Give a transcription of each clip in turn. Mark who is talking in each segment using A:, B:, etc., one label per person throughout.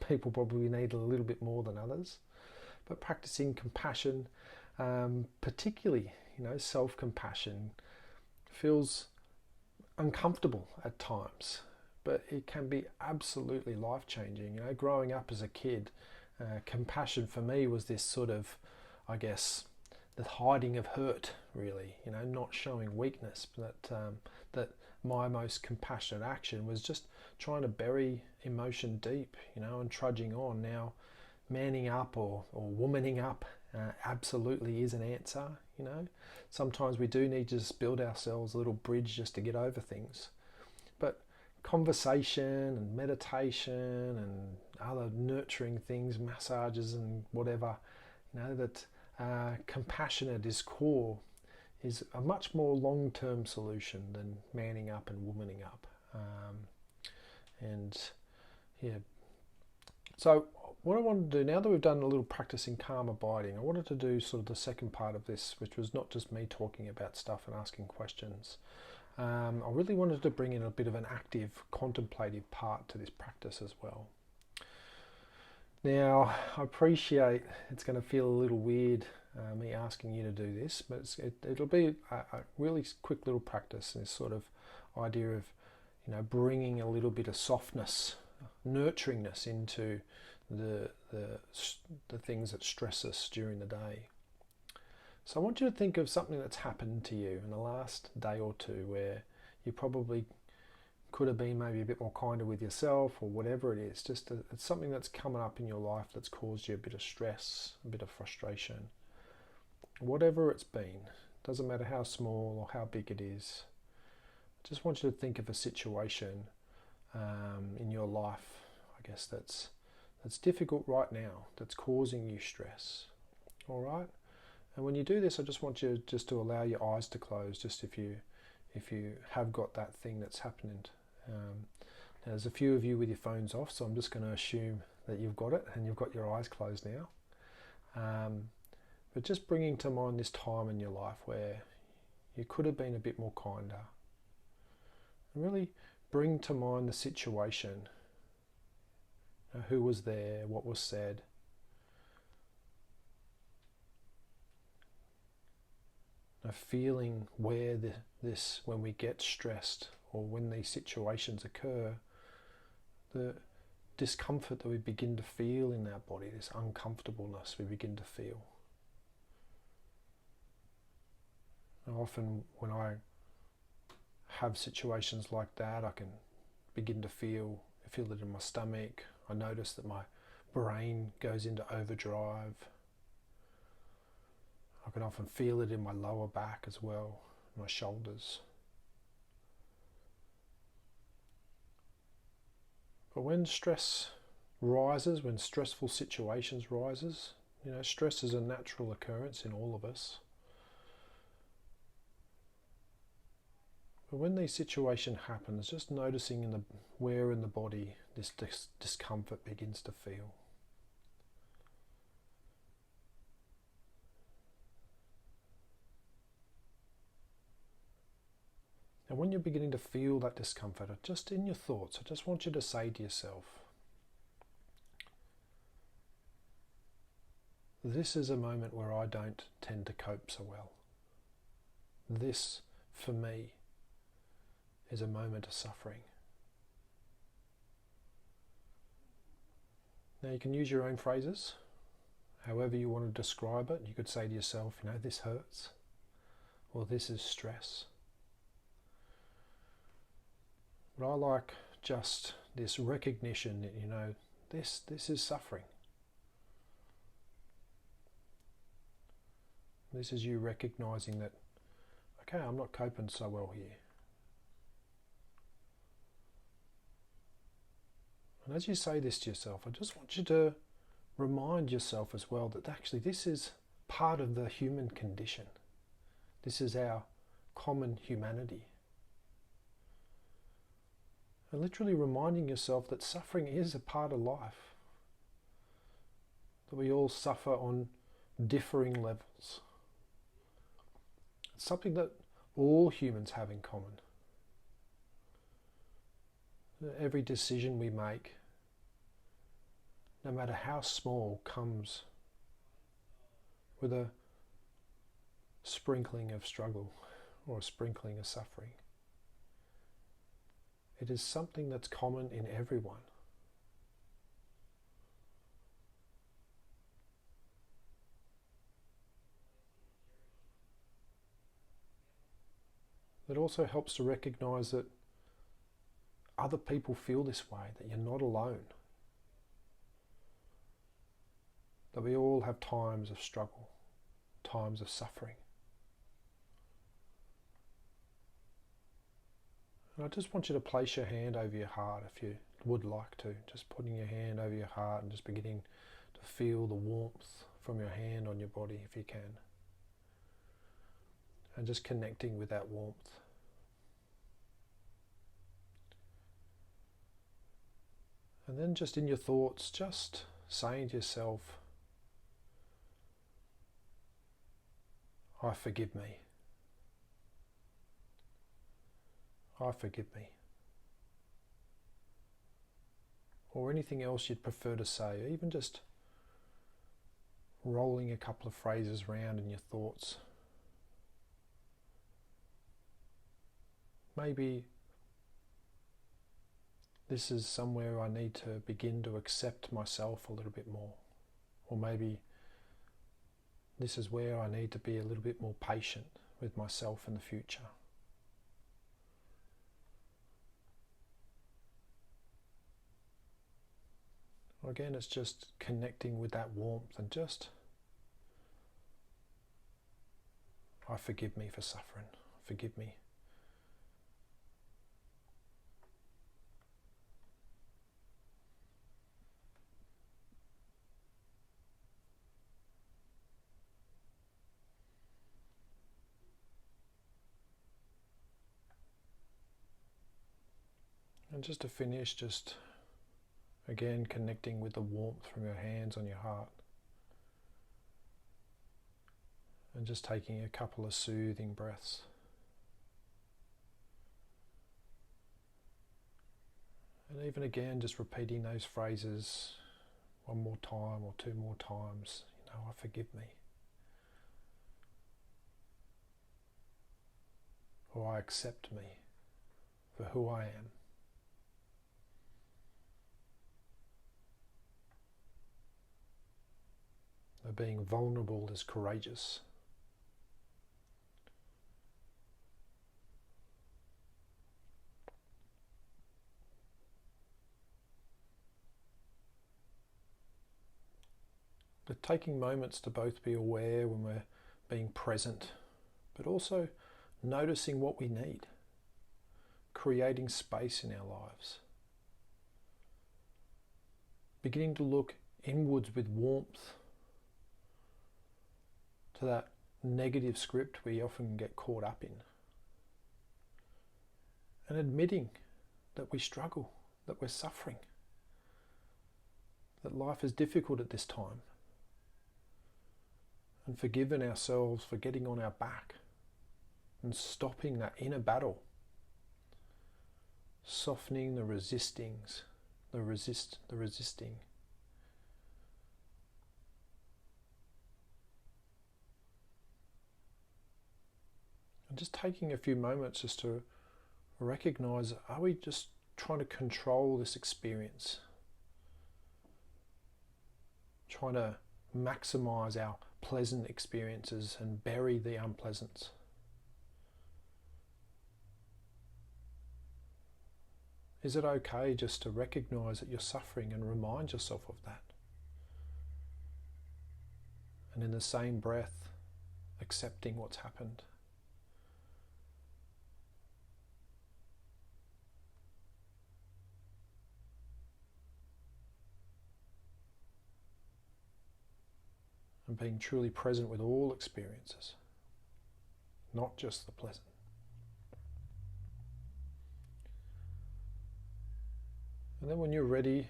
A: People probably need a little bit more than others. But practicing compassion, particularly, self-compassion, feels uncomfortable at times, but it can be absolutely life-changing. Growing up as a kid, compassion for me was this sort of, I guess, the hiding of hurt, really. Not showing weakness. That my most compassionate action was just trying to bury emotion deep, and trudging on. Now, manning up or womaning up absolutely is an answer. Sometimes we do need to just build ourselves a little bridge just to get over things. But conversation and meditation and other nurturing things, massages and whatever, that compassion at its core is a much more long-term solution than manning up and womaning up. And yeah, so what I wanted to do, now that we've done a little practice in calm abiding, I wanted to do sort of the second part of this, which was not just me talking about stuff and asking questions. I really wanted to bring in a bit of an active, contemplative part to this practice as well. Now, I appreciate it's going to feel a little weird, me asking you to do this, but it'll be a really quick little practice, this sort of idea of, bringing a little bit of softness, nurturingness into the things that stress us during the day. So I want you to think of something that's happened to you in the last day or two where you probably could have been maybe a bit more kinder with yourself, or whatever it is. It's something that's coming up in your life that's caused you a bit of stress, a bit of frustration. Whatever it's been, doesn't matter how small or how big it is. I just want you to think of a situation in your life, I guess, that's difficult right now, that's causing you stress. All right? And when you do this, I just want you just to allow your eyes to close, just if you have got that thing that's happening. Now there's a few of you with your phones off, so I'm just going to assume that you've got it and you've got your eyes closed now. But just bringing to mind this time in your life where you could have been a bit more kinder. And really bring to mind the situation. Who was there, what was said. Feeling where when we get stressed or when these situations occur, the discomfort that we begin to feel in our body, this uncomfortableness we begin to feel. And often when I have situations like that, I can begin to feel it in my stomach. I notice that my brain goes into overdrive. I can often feel it in my lower back as well, my shoulders. But when stress rises, when stressful situations rises, stress is a natural occurrence in all of us. But when these situations happen, just noticing where in the body this discomfort begins to feel. And when you're beginning to feel that discomfort, just in your thoughts, I just want you to say to yourself, this is a moment where I don't tend to cope so well. This, for me, is a moment of suffering. Now you can use your own phrases, however you want to describe it. You could say to yourself, this hurts, or this is stress. But I like just this recognition that, this is suffering. This is you recognizing that, okay, I'm not coping so well here. And as you say this to yourself, I just want you to remind yourself as well that actually this is part of the human condition. This is our common humanity. And literally reminding yourself that suffering is a part of life. That we all suffer on differing levels. It's something that all humans have in common. Every decision we make no matter how small, comes with a sprinkling of struggle or a sprinkling of suffering. It is something that's common in everyone. It also helps to recognize that other people feel this way, that you're not alone. That we all have times of struggle, times of suffering. And I just want you to place your hand over your heart if you would like to. Just putting your hand over your heart and just beginning to feel the warmth from your hand on your body if you can. And just connecting with that warmth. And then just in your thoughts, just saying to yourself, I forgive me. I forgive me. Or anything else you'd prefer to say, or even just rolling a couple of phrases around in your thoughts. Maybe this is somewhere I need to begin to accept myself a little bit more. Or maybe this is where I need to be a little bit more patient with myself in the future. Again, it's just connecting with that warmth and just, I forgive me for suffering. Forgive me. And just to finish, just again connecting with the warmth from your hands on your heart. And just taking a couple of soothing breaths. And even again, just repeating those phrases one more time or two more times. I forgive me. Or I accept me for who I am. That being vulnerable is courageous. But taking moments to both be aware when we're being present, but also noticing what we need, creating space in our lives, beginning to look inwards with warmth to that negative script we often get caught up in, and admitting that we struggle, that we're suffering, that life is difficult at this time, and forgiving ourselves for getting on our back and stopping that inner battle, softening the resisting, and just taking a few moments just to recognize, are we just trying to control this experience? Trying to maximize our pleasant experiences and bury the unpleasant? Is it okay just to recognize that you're suffering and remind yourself of that? And in the same breath, accepting what's happened. And being truly present with all experiences, not just the pleasant. And then when you're ready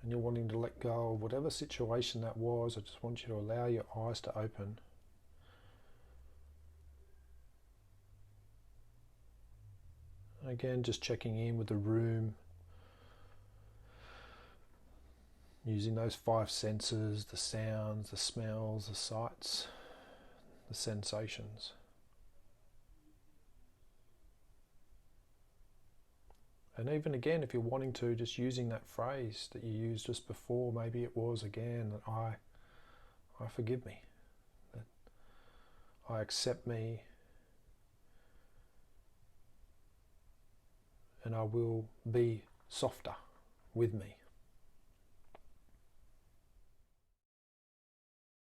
A: and you're wanting to let go of whatever situation that was, I just want you to allow your eyes to open. Again, just checking in with the room. using those five senses, the sounds, the smells, the sights, the sensations. And even again, if you're wanting to, just using that phrase that you used just before, maybe it was again, that I forgive me, that I accept me, and I will be softer with me.